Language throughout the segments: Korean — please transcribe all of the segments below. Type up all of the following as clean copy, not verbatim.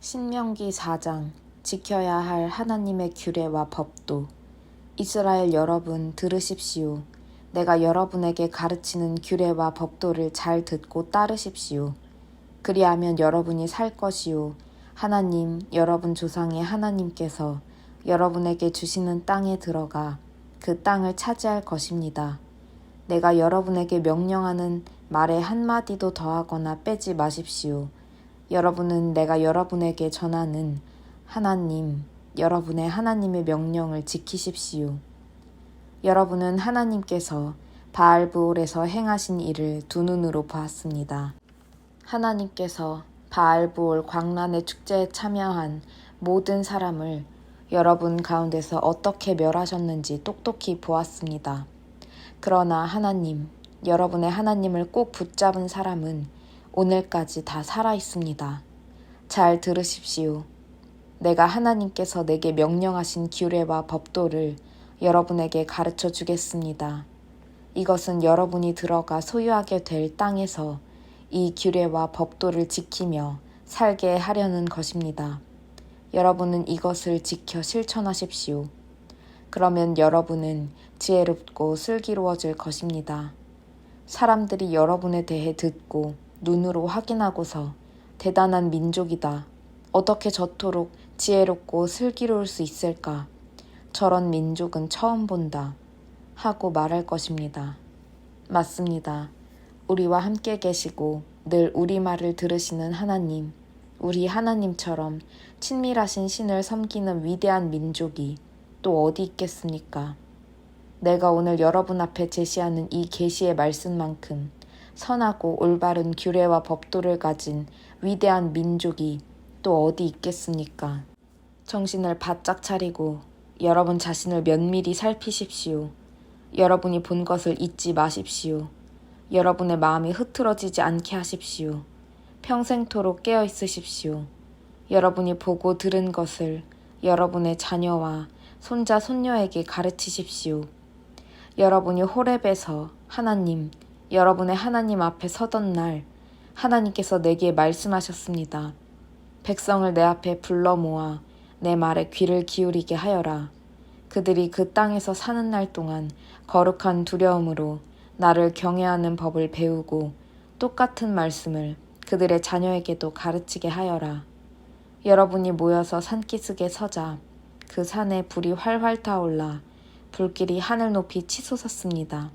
신명기 4장 지켜야 할 하나님의 규례와 법도. 이스라엘 여러분 들으십시오. 내가 여러분에게 가르치는 규례와 법도를 잘 듣고 따르십시오. 그리하면 여러분이 살 것이요 하나님 여러분 조상의 하나님께서 여러분에게 주시는 땅에 들어가 그 땅을 차지할 것입니다. 내가 여러분에게 명령하는 말에 한마디도 더하거나 빼지 마십시오. 여러분은 내가 여러분에게 전하는 하나님, 여러분의 하나님의 명령을 지키십시오. 여러분은 하나님께서 바알브올에서 행하신 일을 두 눈으로 보았습니다. 하나님께서 바알브올 광란의 축제에 참여한 모든 사람을 여러분 가운데서 어떻게 멸하셨는지 똑똑히 보았습니다. 그러나 하나님, 여러분의 하나님을 꼭 붙잡은 사람은 오늘까지 다 살아 있습니다. 잘 들으십시오. 내가 하나님께서 내게 명령하신 규례와 법도를 여러분에게 가르쳐 주겠습니다. 이것은 여러분이 들어가 소유하게 될 땅에서 이 규례와 법도를 지키며 살게 하려는 것입니다. 여러분은 이것을 지켜 실천하십시오. 그러면 여러분은 지혜롭고 슬기로워질 것입니다. 사람들이 여러분에 대해 듣고 눈으로 확인하고서 대단한 민족이다. 어떻게 저토록 지혜롭고 슬기로울 수 있을까? 저런 민족은 처음 본다. 하고 말할 것입니다. 맞습니다. 우리와 함께 계시고 늘 우리 말을 들으시는 하나님, 우리 하나님처럼 친밀하신 신을 섬기는 위대한 민족이 또 어디 있겠습니까? 내가 오늘 여러분 앞에 제시하는 이 계시의 말씀만큼 선하고 올바른 규례와 법도를 가진 위대한 민족이 또 어디 있겠습니까? 정신을 바짝 차리고 여러분 자신을 면밀히 살피십시오. 여러분이 본 것을 잊지 마십시오. 여러분의 마음이 흐트러지지 않게 하십시오. 평생토록 깨어 있으십시오. 여러분이 보고 들은 것을 여러분의 자녀와 손자, 손녀에게 가르치십시오. 여러분이 호렙에서 하나님, 여러분의 하나님 앞에 서던 날 하나님께서 내게 말씀하셨습니다. 백성을 내 앞에 불러 모아 내 말에 귀를 기울이게 하여라. 그들이 그 땅에서 사는 날 동안 거룩한 두려움으로 나를 경외하는 법을 배우고 똑같은 말씀을 그들의 자녀에게도 가르치게 하여라. 여러분이 모여서 산기슭에 서자 그 산에 불이 활활 타올라 불길이 하늘 높이 치솟았습니다.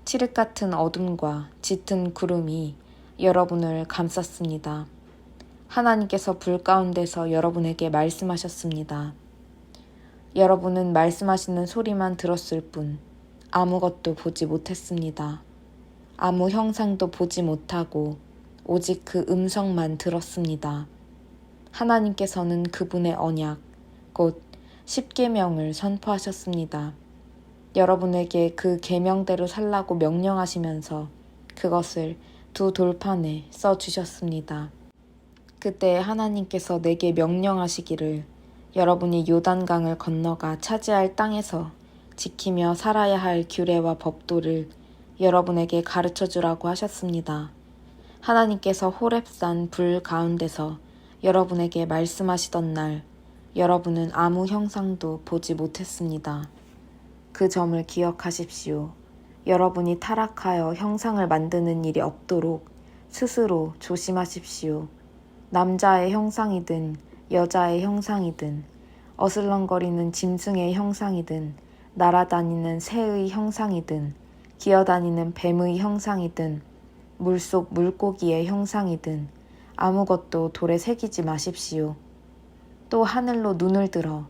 칠흑 같은 어둠과 짙은 구름이 여러분을 감쌌습니다. 하나님께서 불 가운데서 여러분에게 말씀하셨습니다. 여러분은 말씀하시는 소리만 들었을 뿐 아무것도 보지 못했습니다. 아무 형상도 보지 못하고 오직 그 음성만 들었습니다. 하나님께서는 그분의 언약, 곧 십계명을 선포하셨습니다. 여러분에게 그 계명대로 살라고 명령하시면서 그것을 두 돌판에 써주셨습니다. 그때 하나님께서 내게 명령하시기를 여러분이 요단강을 건너가 차지할 땅에서 지키며 살아야 할 규례와 법도를 여러분에게 가르쳐주라고 하셨습니다. 하나님께서 호렙산 불 가운데서 여러분에게 말씀하시던 날 여러분은 아무 형상도 보지 못했습니다. 그 점을 기억하십시오. 여러분이 타락하여 형상을 만드는 일이 없도록 스스로 조심하십시오. 남자의 형상이든 여자의 형상이든 어슬렁거리는 짐승의 형상이든 날아다니는 새의 형상이든 기어다니는 뱀의 형상이든 물속 물고기의 형상이든 아무것도 돌에 새기지 마십시오. 또 하늘로 눈을 들어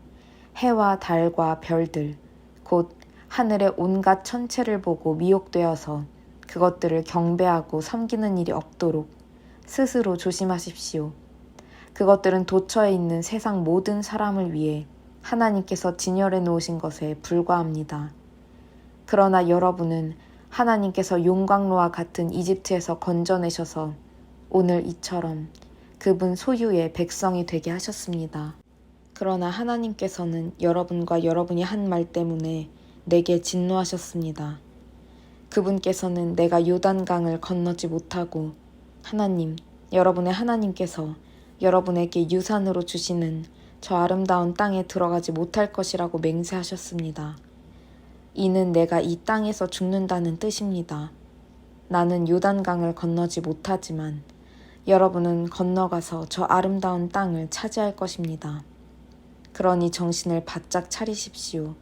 해와 달과 별들 곧 하늘의 온갖 천체를 보고 미혹되어서 그것들을 경배하고 섬기는 일이 없도록 스스로 조심하십시오. 그것들은 도처에 있는 세상 모든 사람을 위해 하나님께서 진열해 놓으신 것에 불과합니다. 그러나 여러분은 하나님께서 용광로와 같은 이집트에서 건져내셔서 오늘 이처럼 그분 소유의 백성이 되게 하셨습니다. 그러나 하나님께서는 여러분과 여러분이 한 말 때문에 내게 진노하셨습니다. 그분께서는 내가 요단강을 건너지 못하고 하나님, 여러분의 하나님께서 여러분에게 유산으로 주시는 저 아름다운 땅에 들어가지 못할 것이라고 맹세하셨습니다. 이는 내가 이 땅에서 죽는다는 뜻입니다. 나는 요단강을 건너지 못하지만 여러분은 건너가서 저 아름다운 땅을 차지할 것입니다. 그러니 정신을 바짝 차리십시오.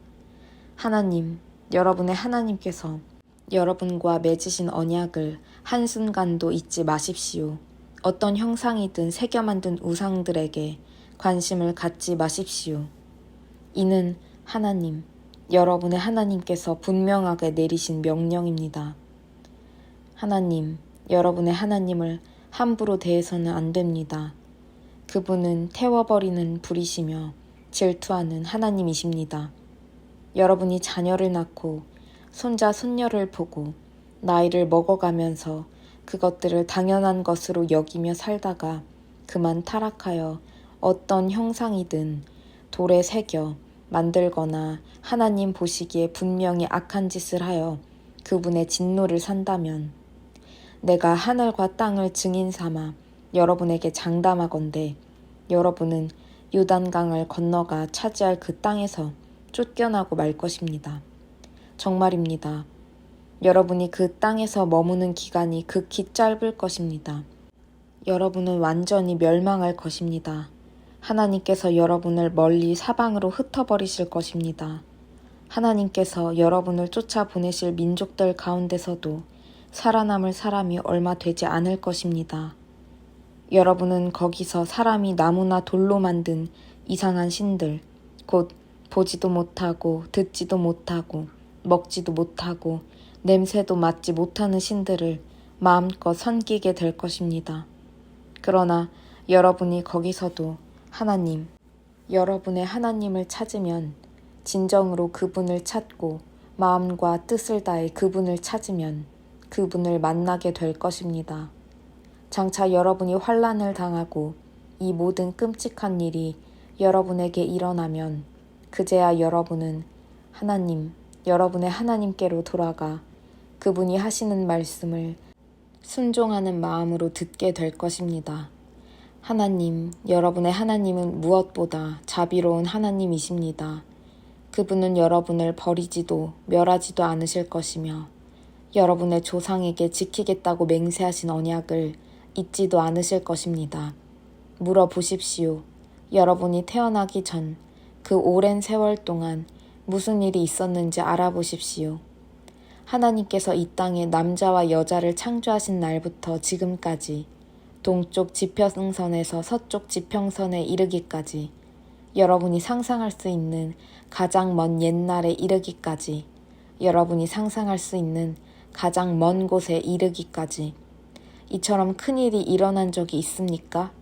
하나님, 여러분의 하나님께서 여러분과 맺으신 언약을 한순간도 잊지 마십시오. 어떤 형상이든 새겨 만든 우상들에게 관심을 갖지 마십시오. 이는 하나님, 여러분의 하나님께서 분명하게 내리신 명령입니다. 하나님, 여러분의 하나님을 함부로 대해서는 안 됩니다. 그분은 태워버리는 불이시며 질투하는 하나님이십니다. 여러분이 자녀를 낳고 손자, 손녀를 보고 나이를 먹어가면서 그것들을 당연한 것으로 여기며 살다가 그만 타락하여 어떤 형상이든 돌에 새겨 만들거나 하나님 보시기에 분명히 악한 짓을 하여 그분의 진노를 산다면 내가 하늘과 땅을 증인 삼아 여러분에게 장담하건대 여러분은 요단강을 건너가 차지할 그 땅에서 쫓겨나고 말 것입니다. 정말입니다. 여러분이 그 땅에서 머무는 기간이 극히 짧을 것입니다. 여러분은 완전히 멸망할 것입니다. 하나님께서 여러분을 멀리 사방으로 흩어버리실 것입니다. 하나님께서 여러분을 쫓아보내실 민족들 가운데서도 살아남을 사람이 얼마 되지 않을 것입니다. 여러분은 거기서 사람이 나무나 돌로 만든 이상한 신들, 곧 보지도 못하고 듣지도 못하고 먹지도 못하고 냄새도 맡지 못하는 신들을 마음껏 섬기게 될 것입니다. 그러나 여러분이 거기서도 하나님, 여러분의 하나님을 찾으면 진정으로 그분을 찾고 마음과 뜻을 다해 그분을 찾으면 그분을 만나게 될 것입니다. 장차 여러분이 환난을 당하고 이 모든 끔찍한 일이 여러분에게 일어나면 그제야 여러분은 하나님, 여러분의 하나님께로 돌아가 그분이 하시는 말씀을 순종하는 마음으로 듣게 될 것입니다. 하나님, 여러분의 하나님은 무엇보다 자비로운 하나님이십니다. 그분은 여러분을 버리지도 멸하지도 않으실 것이며 여러분의 조상에게 지키겠다고 맹세하신 언약을 잊지도 않으실 것입니다. 물어보십시오. 여러분이 태어나기 전 그 오랜 세월 동안 무슨 일이 있었는지 알아보십시오. 하나님께서 이 땅에 남자와 여자를 창조하신 날부터 지금까지 동쪽 지평선에서 서쪽 지평선에 이르기까지 여러분이 상상할 수 있는 가장 먼 옛날에 이르기까지 여러분이 상상할 수 있는 가장 먼 곳에 이르기까지 이처럼 큰일이 일어난 적이 있습니까?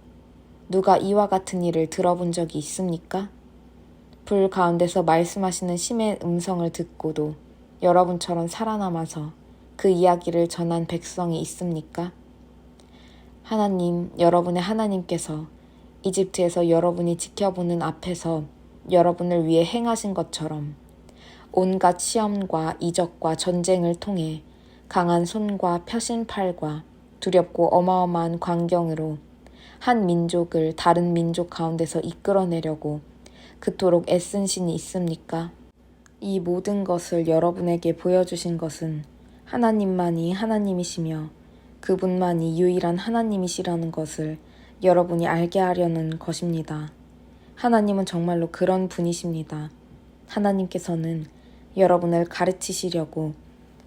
누가 이와 같은 일을 들어본 적이 있습니까? 불 가운데서 말씀하시는 심의 음성을 듣고도 여러분처럼 살아남아서 그 이야기를 전한 백성이 있습니까? 하나님, 여러분의 하나님께서 이집트에서 여러분이 지켜보는 앞에서 여러분을 위해 행하신 것처럼 온갖 시험과 이적과 전쟁을 통해 강한 손과 펴신 팔과 두렵고 어마어마한 광경으로 한 민족을 다른 민족 가운데서 이끌어내려고 그토록 애쓴 신이 있습니까? 이 모든 것을 여러분에게 보여주신 것은 하나님만이 하나님이시며 그분만이 유일한 하나님이시라는 것을 여러분이 알게 하려는 것입니다. 하나님은 정말로 그런 분이십니다. 하나님께서는 여러분을 가르치시려고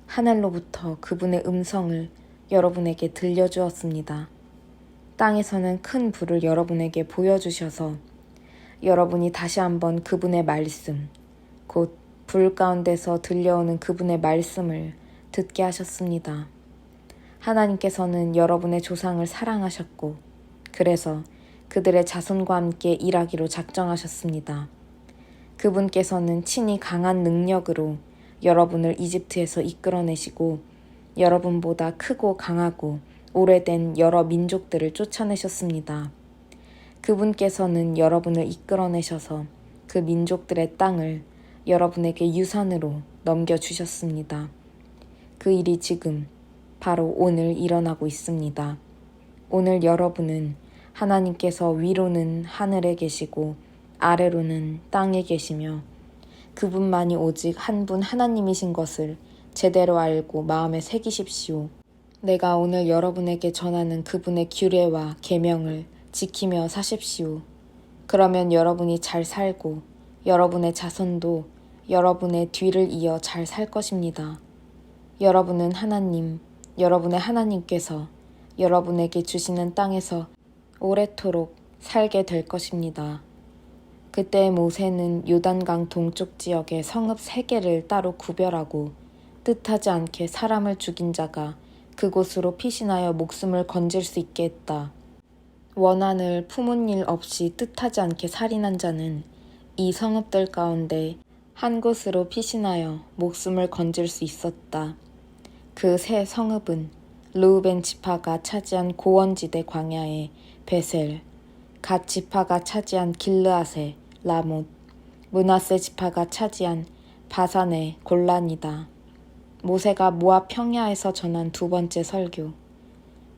하늘로부터 그분의 음성을 여러분에게 들려주었습니다. 땅에서는 큰 불을 여러분에게 보여주셔서 여러분이 다시 한번 그분의 말씀, 곧 불 가운데서 들려오는 그분의 말씀을 듣게 하셨습니다. 하나님께서는 여러분의 조상을 사랑하셨고 그래서 그들의 자손과 함께 일하기로 작정하셨습니다. 그분께서는 친히 강한 능력으로 여러분을 이집트에서 이끌어내시고 여러분보다 크고 강하고 오래된 여러 민족들을 쫓아내셨습니다. 그분께서는 여러분을 이끌어내셔서 그 민족들의 땅을 여러분에게 유산으로 넘겨주셨습니다. 그 일이 지금 바로 오늘 일어나고 있습니다. 오늘 여러분은 하나님께서 위로는 하늘에 계시고 아래로는 땅에 계시며 그분만이 오직 한 분 하나님이신 것을 제대로 알고 마음에 새기십시오. 내가 오늘 여러분에게 전하는 그분의 규례와 계명을 지키며 사십시오. 그러면 여러분이 잘 살고 여러분의 자손도 여러분의 뒤를 이어 잘 살 것입니다. 여러분은 하나님, 여러분의 하나님께서 여러분에게 주시는 땅에서 오래도록 살게 될 것입니다. 그때 모세는 요단강 동쪽 지역의 성읍 3개를 따로 구별하고 뜻하지 않게 사람을 죽인 자가 그곳으로 피신하여 목숨을 건질 수 있게 했다. 원한을 품은 일 없이 뜻하지 않게 살인한 자는 이 성읍들 가운데 한 곳으로 피신하여 목숨을 건질 수 있었다. 그 세 성읍은 르우벤 지파가 차지한 고원지대 광야의 베셀, 갓 지파가 차지한 길르앗의 라못, 므낫세 지파가 차지한 바산의 골란이다. 모세가 모압 평야에서 전한 2번째 설교.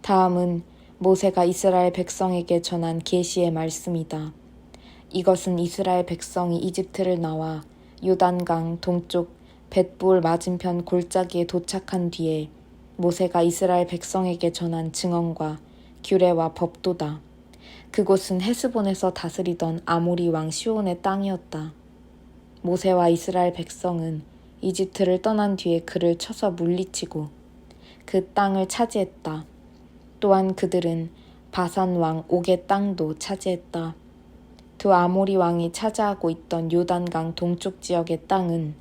다음은 모세가 이스라엘 백성에게 전한 계시의 말씀이다. 이것은 이스라엘 백성이 이집트를 나와 요단강 동쪽 벳불 맞은편 골짜기에 도착한 뒤에 모세가 이스라엘 백성에게 전한 증언과 규례와 법도다. 그곳은 헤스본에서 다스리던 아모리 왕 시온의 땅이었다. 모세와 이스라엘 백성은 이집트를 떠난 뒤에 그를 쳐서 물리치고 그 땅을 차지했다. 또한 그들은 바산 왕 옥의 땅도 차지했다. 두 아모리 왕이 차지하고 있던 요단강 동쪽 지역의 땅은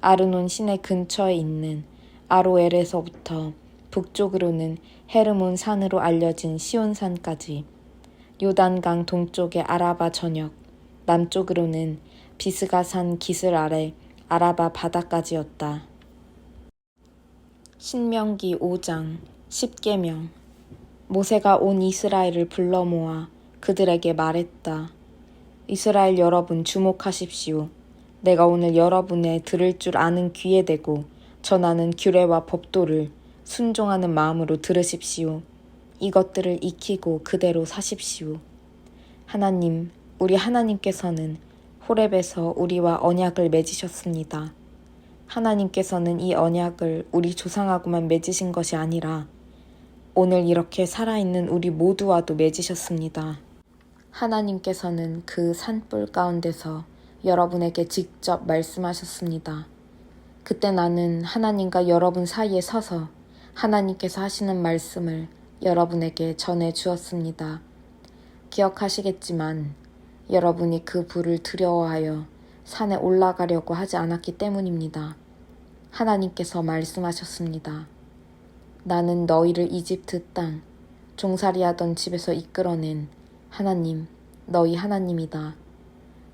아르논 시내 근처에 있는 아로엘에서부터 북쪽으로는 헤르몬 산으로 알려진 시온산까지, 요단강 동쪽의 아라바 전역, 남쪽으로는 비스가산 기슭 아래 아라바 바다까지였다. 신명기 5장 10계명. 모세가 온 이스라엘을 불러 모아 그들에게 말했다. 이스라엘 여러분 주목하십시오. 내가 오늘 여러분의 들을 줄 아는 귀에 대고 전하는 규례와 법도를 순종하는 마음으로 들으십시오. 이것들을 익히고 그대로 사십시오. 하나님, 우리 하나님께서는 호렙에서 우리와 언약을 맺으셨습니다. 하나님께서는 이 언약을 우리 조상하고만 맺으신 것이 아니라 오늘 이렇게 살아있는 우리 모두와도 맺으셨습니다. 하나님께서는 그 산불 가운데서 여러분에게 직접 말씀하셨습니다. 그때 나는 하나님과 여러분 사이에 서서 하나님께서 하시는 말씀을 여러분에게 전해 주었습니다. 기억하시겠지만 여러분이 그 불을 두려워하여 산에 올라가려고 하지 않았기 때문입니다. 하나님께서 말씀하셨습니다. 나는 너희를 이집트 땅, 종살이하던 집에서 이끌어낸 하나님, 너희 하나님이다.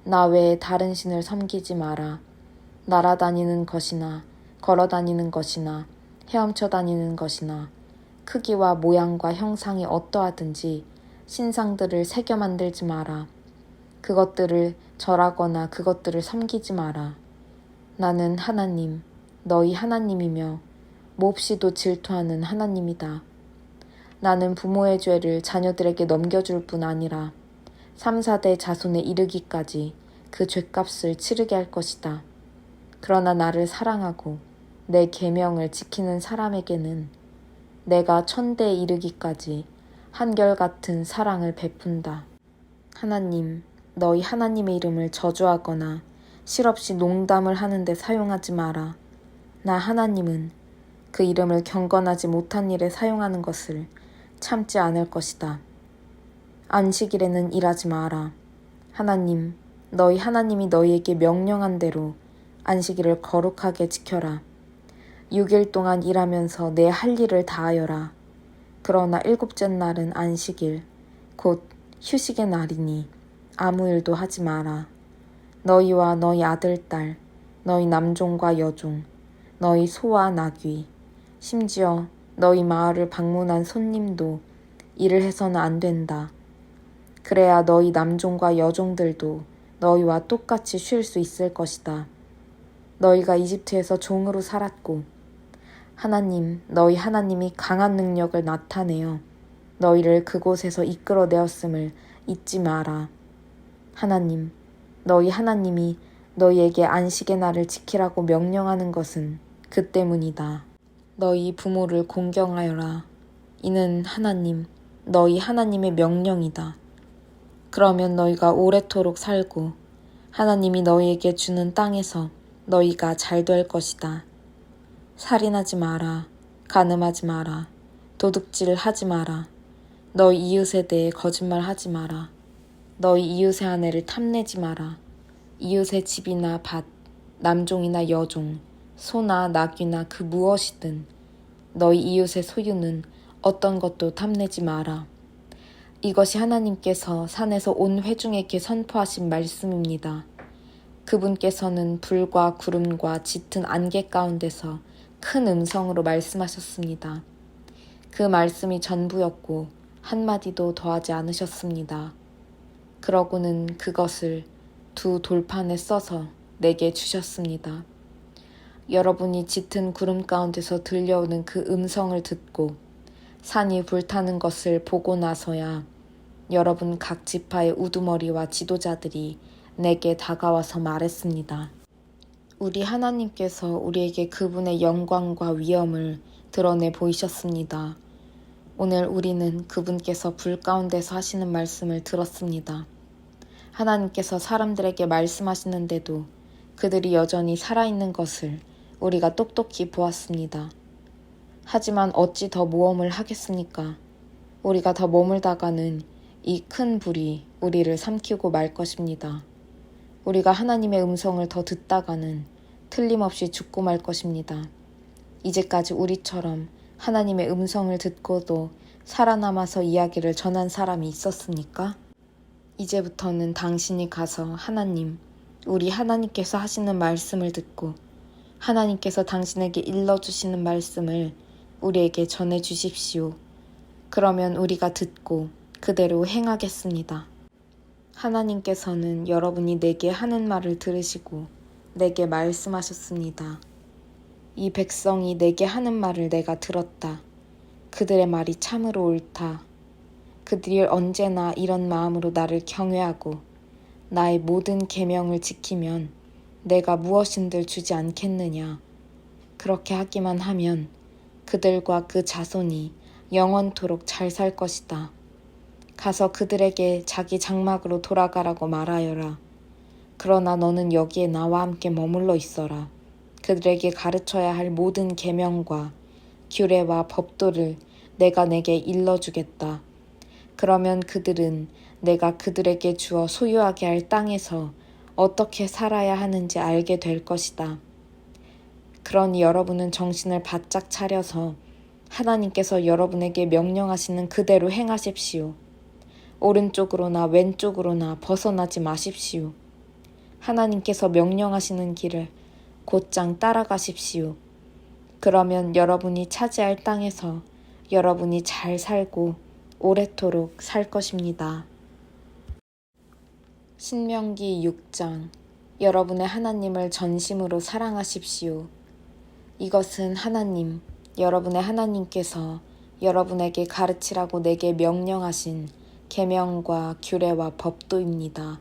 나 외에 다른 신을 섬기지 마라. 날아다니는 것이나 걸어다니는 것이나 헤엄쳐 다니는 것이나 크기와 모양과 형상이 어떠하든지 신상들을 새겨 만들지 마라. 그것들을 절하거나 그것들을 섬기지 마라. 나는 하나님, 너희 하나님이며 몹시도 질투하는 하나님이다. 나는 부모의 죄를 자녀들에게 넘겨줄 뿐 아니라 3, 4대 자손에 이르기까지 그 죄값을 치르게 할 것이다. 그러나 나를 사랑하고 내 계명을 지키는 사람에게는 내가 1000대에 이르기까지 한결같은 사랑을 베푼다. 하나님, 너희 하나님의 이름을 저주하거나 실없이 농담을 하는데 사용하지 마라. 나 하나님은 그 이름을 경건하지 못한 일에 사용하는 것을 참지 않을 것이다. 안식일에는 일하지 마라. 하나님, 너희 하나님이 너희에게 명령한 대로 안식일을 거룩하게 지켜라. 6일 동안 일하면서 내 할 일을 다하여라. 그러나 7째 날은 안식일, 곧 휴식의 날이니 아무 일도 하지 마라. 너희와 너희 아들, 딸, 너희 남종과 여종, 너희 소와 나귀, 심지어 너희 마을을 방문한 손님도 일을 해서는 안 된다. 그래야 너희 남종과 여종들도 너희와 똑같이 쉴 수 있을 것이다. 너희가 이집트에서 종으로 살았고 하나님, 너희 하나님이 강한 능력을 나타내어 너희를 그곳에서 이끌어내었음을 잊지 마라. 하나님, 너희 하나님이 너희에게 안식의 날을 지키라고 명령하는 것은 그 때문이다. 너희 부모를 공경하여라. 이는 하나님, 너희 하나님의 명령이다. 그러면 너희가 오래도록 살고 하나님이 너희에게 주는 땅에서 너희가 잘 될 것이다. 살인하지 마라. 간음하지 마라. 도둑질하지 마라. 너희 이웃에 대해 거짓말하지 마라. 너희 이웃의 아내를 탐내지 마라. 이웃의 집이나 밭, 남종이나 여종, 소나 나귀나 그 무엇이든 너희 이웃의 소유는 어떤 것도 탐내지 마라. 이것이 하나님께서 산에서 온 회중에게 선포하신 말씀입니다. 그분께서는 불과 구름과 짙은 안개 가운데서 큰 음성으로 말씀하셨습니다. 그 말씀이 전부였고 한마디도 더하지 않으셨습니다. 그러고는 그것을 두 돌판에 써서 내게 주셨습니다. 여러분이 짙은 구름 가운데서 들려오는 그 음성을 듣고 산이 불타는 것을 보고 나서야 여러분 각 지파의 우두머리와 지도자들이 내게 다가와서 말했습니다. 우리 하나님께서 우리에게 그분의 영광과 위엄을 드러내 보이셨습니다. 오늘 우리는 그분께서 불 가운데서 하시는 말씀을 들었습니다. 하나님께서 사람들에게 말씀하시는데도 그들이 여전히 살아있는 것을 우리가 똑똑히 보았습니다. 하지만 어찌 더 모험을 하겠습니까? 우리가 더 머물다가는 이 큰 불이 우리를 삼키고 말 것입니다. 우리가 하나님의 음성을 더 듣다가는 틀림없이 죽고 말 것입니다. 이제까지 우리처럼 하나님의 음성을 듣고도 살아남아서 이야기를 전한 사람이 있었습니까? 이제부터는 당신이 가서 하나님, 우리 하나님께서 하시는 말씀을 듣고 하나님께서 당신에게 일러주시는 말씀을 우리에게 전해주십시오. 그러면 우리가 듣고 그대로 행하겠습니다. 하나님께서는 여러분이 내게 하는 말을 들으시고 내게 말씀하셨습니다. 이 백성이 내게 하는 말을 내가 들었다. 그들의 말이 참으로 옳다. 그들이 언제나 이런 마음으로 나를 경외하고 나의 모든 계명을 지키면 내가 무엇인들 주지 않겠느냐. 그렇게 하기만 하면 그들과 그 자손이 영원토록 잘 살 것이다. 가서 그들에게 자기 장막으로 돌아가라고 말하여라. 그러나 너는 여기에 나와 함께 머물러 있어라. 그들에게 가르쳐야 할 모든 계명과 규례와 법도를 내가 내게 일러주겠다. 그러면 그들은 내가 그들에게 주어 소유하게 할 땅에서 어떻게 살아야 하는지 알게 될 것이다. 그러니 여러분은 정신을 바짝 차려서 하나님께서 여러분에게 명령하시는 그대로 행하십시오. 오른쪽으로나 왼쪽으로나 벗어나지 마십시오. 하나님께서 명령하시는 길을 곧장 따라가십시오. 그러면 여러분이 차지할 땅에서 여러분이 잘 살고 오래도록 살 것입니다. 신명기 6장. 여러분의 하나님을 전심으로 사랑하십시오. 이것은 하나님, 여러분의 하나님께서 여러분에게 가르치라고 내게 명령하신 계명과 규례와 법도입니다.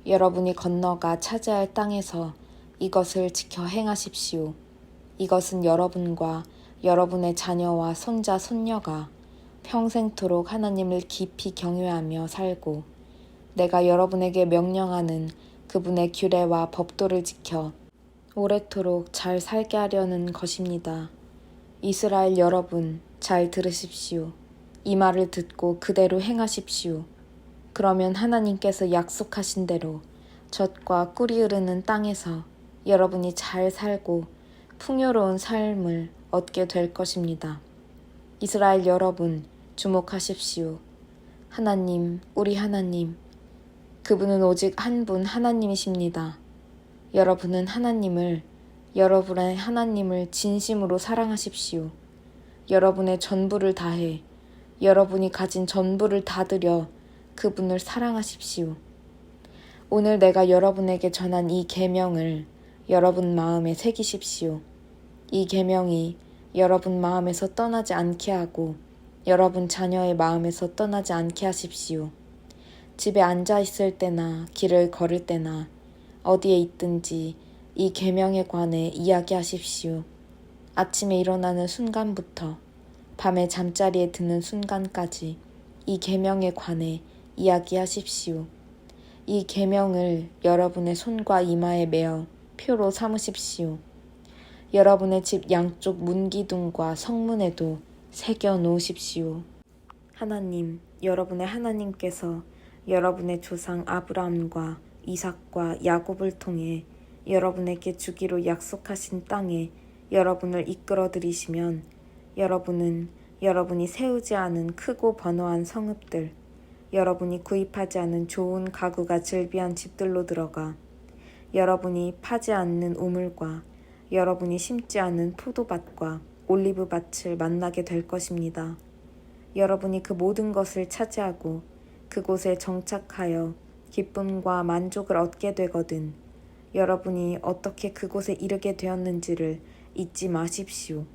여러분이 건너가 차지할 땅에서 이것을 지켜 행하십시오. 이것은 여러분과 여러분의 자녀와 손자, 손녀가 평생토록 하나님을 깊이 경외하며 살고 내가 여러분에게 명령하는 그분의 규례와 법도를 지켜 오래도록 잘 살게 하려는 것입니다. 이스라엘 여러분, 잘 들으십시오. 이 말을 듣고 그대로 행하십시오. 그러면 하나님께서 약속하신 대로 젖과 꿀이 흐르는 땅에서 여러분이 잘 살고 풍요로운 삶을 얻게 될 것입니다. 이스라엘 여러분, 주목하십시오. 하나님, 우리 하나님, 그분은 오직 한 분 하나님이십니다. 여러분은 여러분의 하나님을 진심으로 사랑하십시오. 여러분의 전부를 다해 여러분이 가진 전부를 다 드려 그분을 사랑하십시오. 오늘 내가 여러분에게 전한 이 계명을 여러분 마음에 새기십시오. 이 계명이 여러분 마음에서 떠나지 않게 하고 여러분 자녀의 마음에서 떠나지 않게 하십시오. 집에 앉아 있을 때나 길을 걸을 때나 어디에 있든지 이 계명에 관해 이야기하십시오. 아침에 일어나는 순간부터 밤에 잠자리에 드는 순간까지 이 계명에 관해 이야기하십시오. 이 계명을 여러분의 손과 이마에 메어 표로 삼으십시오. 여러분의 집 양쪽 문기둥과 성문에도 새겨 놓으십시오. 하나님, 여러분의 하나님께서 여러분의 조상 아브라함과 이삭과 야곱을 통해 여러분에게 주기로 약속하신 땅에 여러분을 이끌어 들이시면 여러분은 여러분이 세우지 않은 크고 번화한 성읍들, 여러분이 구입하지 않은 좋은 가구가 즐비한 집들로 들어가 여러분이 파지 않는 우물과 여러분이 심지 않은 포도밭과 올리브밭을 만나게 될 것입니다. 여러분이 그 모든 것을 차지하고 그곳에 정착하여 기쁨과 만족을 얻게 되거든 여러분이 어떻게 그곳에 이르게 되었는지를 잊지 마십시오.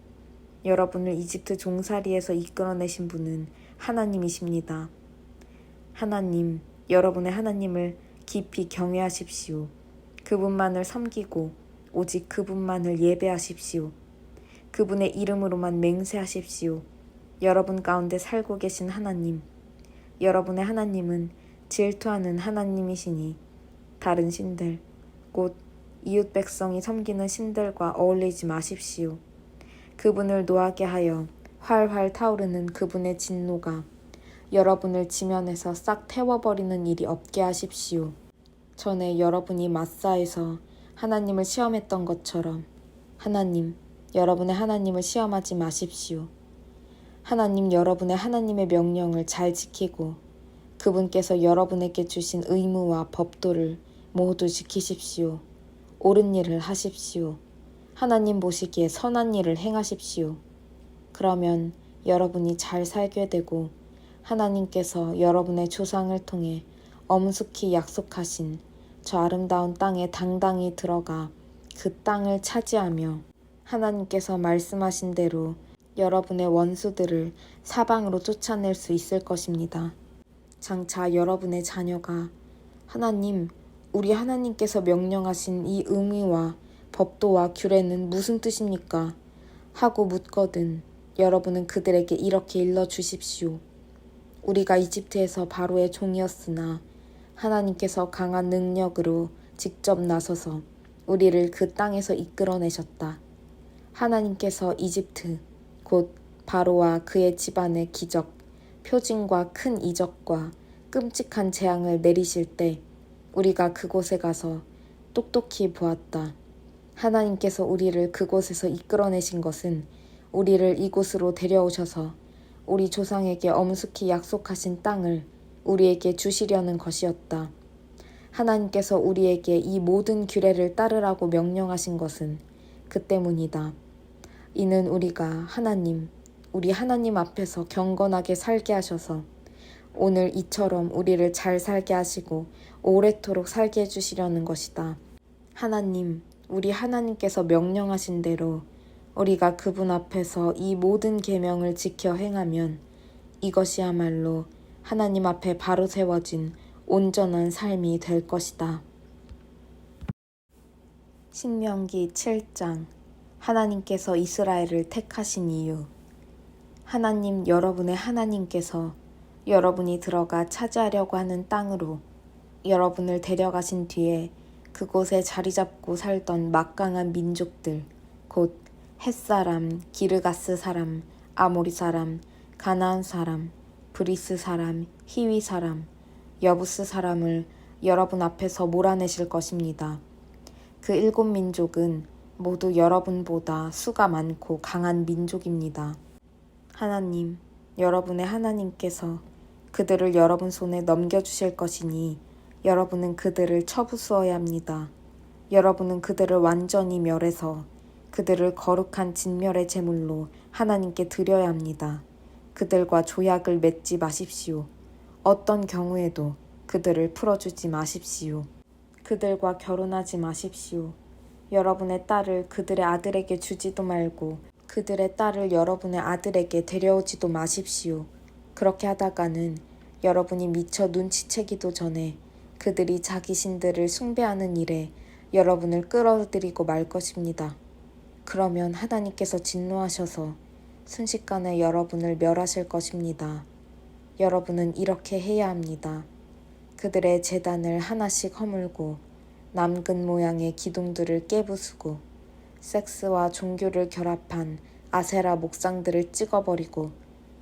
여러분을 이집트 종살이에서 이끌어내신 분은 하나님이십니다. 하나님, 여러분의 하나님을 깊이 경외하십시오. 그분만을 섬기고 오직 그분만을 예배하십시오. 그분의 이름으로만 맹세하십시오. 여러분 가운데 살고 계신 하나님, 여러분의 하나님은 질투하는 하나님이시니 다른 신들, 곧 이웃 백성이 섬기는 신들과 어울리지 마십시오. 그분을 노하게 하여 활활 타오르는 그분의 진노가 여러분을 지면에서 싹 태워버리는 일이 없게 하십시오. 전에 여러분이 마사에서 하나님을 시험했던 것처럼 하나님, 여러분의 하나님을 시험하지 마십시오. 하나님, 여러분의 하나님의 명령을 잘 지키고 그분께서 여러분에게 주신 의무와 법도를 모두 지키십시오. 옳은 일을 하십시오. 하나님 보시기에 선한 일을 행하십시오. 그러면 여러분이 잘 살게 되고 하나님께서 여러분의 조상을 통해 엄숙히 약속하신 저 아름다운 땅에 당당히 들어가 그 땅을 차지하며 하나님께서 말씀하신 대로 여러분의 원수들을 사방으로 쫓아낼 수 있을 것입니다. 장차 여러분의 자녀가 하나님, 우리 하나님께서 명령하신 이 의무와 법도와 규례는 무슨 뜻입니까? 하고 묻거든 여러분은 그들에게 이렇게 일러주십시오. 우리가 이집트에서 바로의 종이었으나 하나님께서 강한 능력으로 직접 나서서 우리를 그 땅에서 이끌어내셨다. 하나님께서 이집트, 곧 바로와 그의 집안의 기적, 표징과 큰 이적과 끔찍한 재앙을 내리실 때 우리가 그곳에 가서 똑똑히 보았다. 하나님께서 우리를 그곳에서 이끌어내신 것은 우리를 이곳으로 데려오셔서 우리 조상에게 엄숙히 약속하신 땅을 우리에게 주시려는 것이었다. 하나님께서 우리에게 이 모든 규례를 따르라고 명령하신 것은 그 때문이다. 이는 우리가 하나님, 우리 하나님 앞에서 경건하게 살게 하셔서 오늘 이처럼 우리를 잘 살게 하시고 오래도록 살게 해주시려는 것이다. 하나님, 우리 하나님께서 명령하신 대로 우리가 그분 앞에서 이 모든 계명을 지켜 행하면 이것이야말로 하나님 앞에 바로 세워진 온전한 삶이 될 것이다. 신명기 7장 하나님께서 이스라엘을 택하신 이유. 하나님, 여러분의 하나님께서 여러분이 들어가 차지하려고 하는 땅으로 여러분을 데려가신 뒤에 그곳에 자리 잡고 살던 막강한 민족들, 곧 헷사람, 기르가스 사람, 아모리 사람, 가나안 사람, 브리스 사람, 히위 사람, 여부스 사람을 여러분 앞에서 몰아내실 것입니다. 그 7 민족은 모두 여러분보다 수가 많고 강한 민족입니다. 하나님, 여러분의 하나님께서 그들을 여러분 손에 넘겨주실 것이니 여러분은 그들을 처부수어야 합니다. 여러분은 그들을 완전히 멸해서 그들을 거룩한 진멸의 제물로 하나님께 드려야 합니다. 그들과 조약을 맺지 마십시오. 어떤 경우에도 그들을 풀어주지 마십시오. 그들과 결혼하지 마십시오. 여러분의 딸을 그들의 아들에게 주지도 말고 그들의 딸을 여러분의 아들에게 데려오지도 마십시오. 그렇게 하다가는 여러분이 미처 눈치채기도 전에 그들이 자기 신들을 숭배하는 일에 여러분을 끌어들이고 말 것입니다. 그러면 하나님께서 진노하셔서 순식간에 여러분을 멸하실 것입니다. 여러분은 이렇게 해야 합니다. 그들의 제단을 하나씩 허물고 남근 모양의 기둥들을 깨부수고 섹스와 종교를 결합한 아세라 목상들을 찍어버리고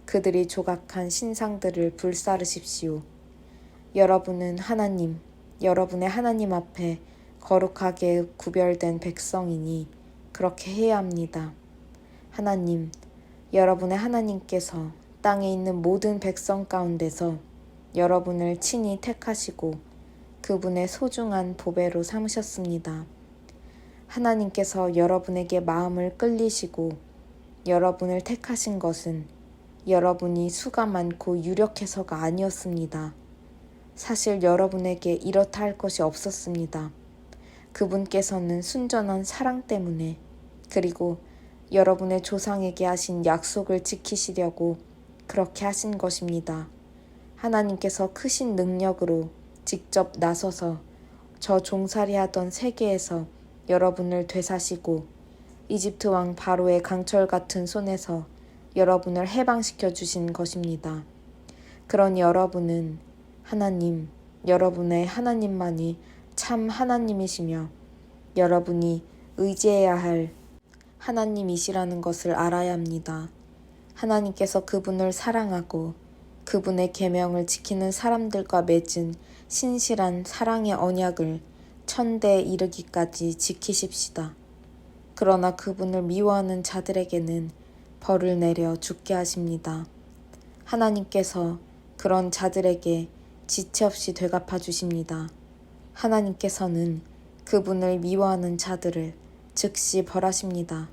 그들이 조각한 신상들을 불사르십시오. 여러분은 하나님, 여러분의 하나님 앞에 거룩하게 구별된 백성이니 그렇게 해야 합니다. 하나님, 여러분의 하나님께서 땅에 있는 모든 백성 가운데서 여러분을 친히 택하시고 그분의 소중한 보배로 삼으셨습니다. 하나님께서 여러분에게 마음을 끌리시고 여러분을 택하신 것은 여러분이 수가 많고 유력해서가 아니었습니다. 사실 여러분에게 이렇다 할 것이 없었습니다. 그분께서는 순전한 사랑 때문에 그리고 여러분의 조상에게 하신 약속을 지키시려고 그렇게 하신 것입니다. 하나님께서 크신 능력으로 직접 나서서 저 종살이하던 세계에서 여러분을 되사시고 이집트 왕 바로의 강철 같은 손에서 여러분을 해방시켜 주신 것입니다. 그러니 여러분은 하나님, 여러분의 하나님만이 참 하나님이시며 여러분이 의지해야 할 하나님이시라는 것을 알아야 합니다. 하나님께서 그분을 사랑하고 그분의 계명을 지키는 사람들과 맺은 신실한 사랑의 언약을 천대에 이르기까지 지키십시다. 그러나 그분을 미워하는 자들에게는 벌을 내려 죽게 하십니다. 하나님께서 그런 자들에게 지체 없이 되갚아 주십니다. 하나님께서는 그분을 미워하는 자들을 즉시 벌하십니다.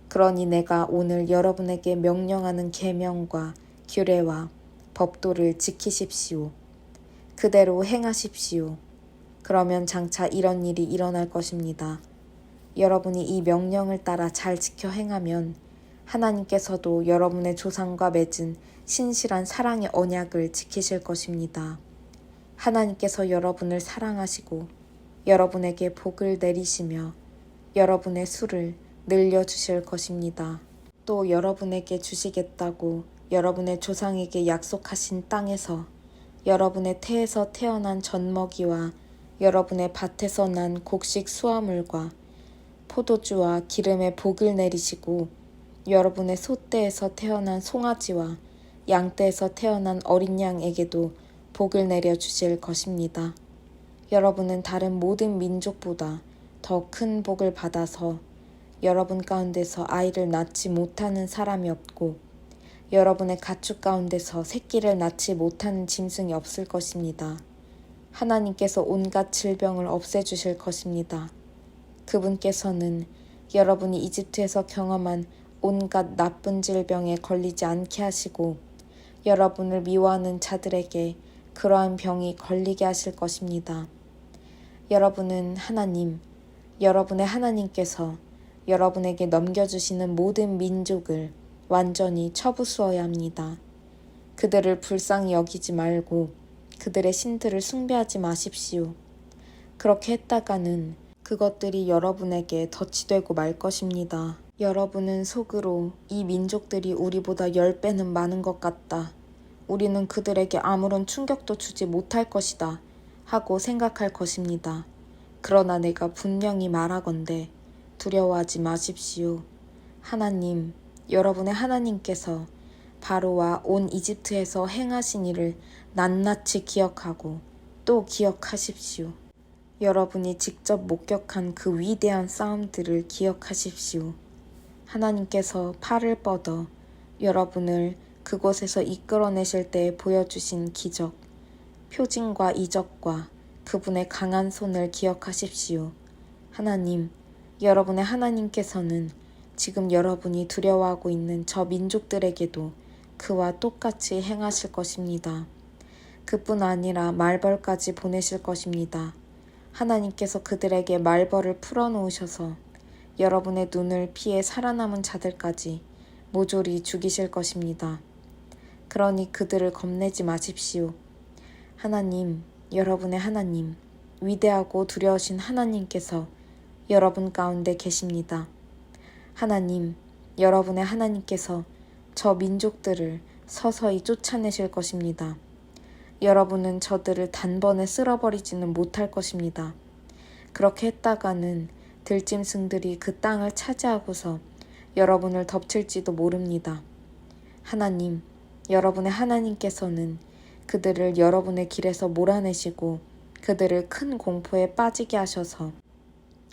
그러니 내가 오늘 여러분에게 명령하는 계명과 규례와 법도를 지키십시오. 그대로 행하십시오. 그러면 장차 이런 일이 일어날 것입니다. 여러분이 이 명령을 따라 잘 지켜 행하면 하나님께서도 여러분의 조상과 맺은 신실한 사랑의 언약을 지키실 것입니다. 하나님께서 여러분을 사랑하시고 여러분에게 복을 내리시며 여러분의 수를 늘려주실 것입니다. 또 여러분에게 주시겠다고 여러분의 조상에게 약속하신 땅에서 여러분의 태에서 태어난 젖먹이와 여러분의 밭에서 난 곡식 수화물과 포도주와 기름의 복을 내리시고 여러분의 소떼에서 태어난 송아지와 양떼에서 태어난 어린 양에게도 복을 내려주실 것입니다. 여러분은 다른 모든 민족보다 더 큰 복을 받아서 여러분 가운데서 아이를 낳지 못하는 사람이 없고 여러분의 가축 가운데서 새끼를 낳지 못하는 짐승이 없을 것입니다. 하나님께서 온갖 질병을 없애주실 것입니다. 그분께서는 여러분이 이집트에서 경험한 온갖 나쁜 질병에 걸리지 않게 하시고 여러분을 미워하는 자들에게 그러한 병이 걸리게 하실 것입니다. 여러분은 하나님, 여러분의 하나님께서 여러분에게 넘겨주시는 모든 민족을 완전히 처부수어야 합니다. 그들을 불쌍히 여기지 말고 그들의 신들을 숭배하지 마십시오. 그렇게 했다가는 그것들이 여러분에게 덫이 되고 말 것입니다. 여러분은 속으로 이 민족들이 우리보다 10배는 많은 것 같다. 우리는 그들에게 아무런 충격도 주지 못할 것이다. 하고 생각할 것입니다. 그러나 내가 분명히 말하건대 두려워하지 마십시오. 하나님, 여러분의 하나님께서 바로와 온 이집트에서 행하신 일을 낱낱이 기억하고 또 기억하십시오. 여러분이 직접 목격한 그 위대한 싸움들을 기억하십시오. 하나님께서 팔을 뻗어 여러분을 그곳에서 이끌어내실 때 보여주신 기적, 표징과 이적과 그분의 강한 손을 기억하십시오. 하나님, 여러분의 하나님께서는 지금 여러분이 두려워하고 있는 저 민족들에게도 그와 똑같이 행하실 것입니다. 그뿐 아니라 말벌까지 보내실 것입니다. 하나님께서 그들에게 말벌을 풀어놓으셔서 여러분의 눈을 피해 살아남은 자들까지 모조리 죽이실 것입니다. 그러니 그들을 겁내지 마십시오. 하나님, 여러분의 하나님, 위대하고 두려우신 하나님께서 여러분 가운데 계십니다. 하나님, 여러분의 하나님께서 저 민족들을 서서히 쫓아내실 것입니다. 여러분은 저들을 단번에 쓸어버리지는 못할 것입니다. 그렇게 했다가는 들짐승들이 그 땅을 차지하고서 여러분을 덮칠지도 모릅니다. 하나님, 여러분의 하나님께서는 그들을 여러분의 길에서 몰아내시고 그들을 큰 공포에 빠지게 하셔서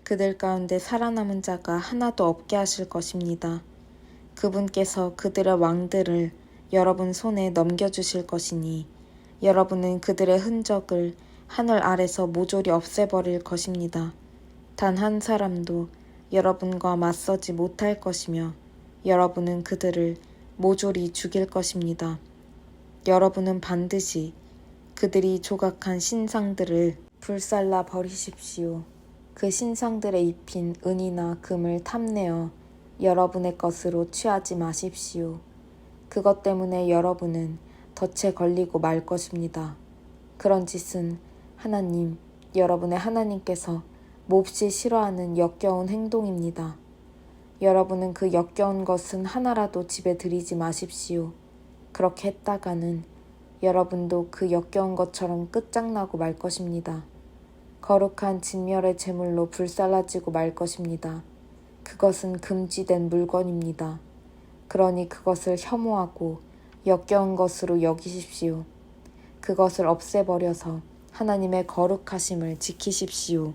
그들 가운데 살아남은 자가 하나도 없게 하실 것입니다. 그분께서 그들의 왕들을 여러분 손에 넘겨주실 것이니 여러분은 그들의 흔적을 하늘 아래서 모조리 없애버릴 것입니다. 단 한 사람도 여러분과 맞서지 못할 것이며 여러분은 그들을 모조리 죽일 것입니다. 여러분은 반드시 그들이 조각한 신상들을 불살라 버리십시오. 그 신상들에 입힌 은이나 금을 탐내어 여러분의 것으로 취하지 마십시오. 그것 때문에 여러분은 덫에 걸리고 말 것입니다. 그런 짓은 하나님, 여러분의 하나님께서 몹시 싫어하는 역겨운 행동입니다. 여러분은 그 역겨운 것은 하나라도 집에 들이지 마십시오. 그렇게 했다가는 여러분도 그 역겨운 것처럼 끝장나고 말 것입니다. 거룩한 진멸의 제물로 불살라지고 말 것입니다. 그것은 금지된 물건입니다. 그러니 그것을 혐오하고 역겨운 것으로 여기십시오. 그것을 없애버려서 하나님의 거룩하심을 지키십시오.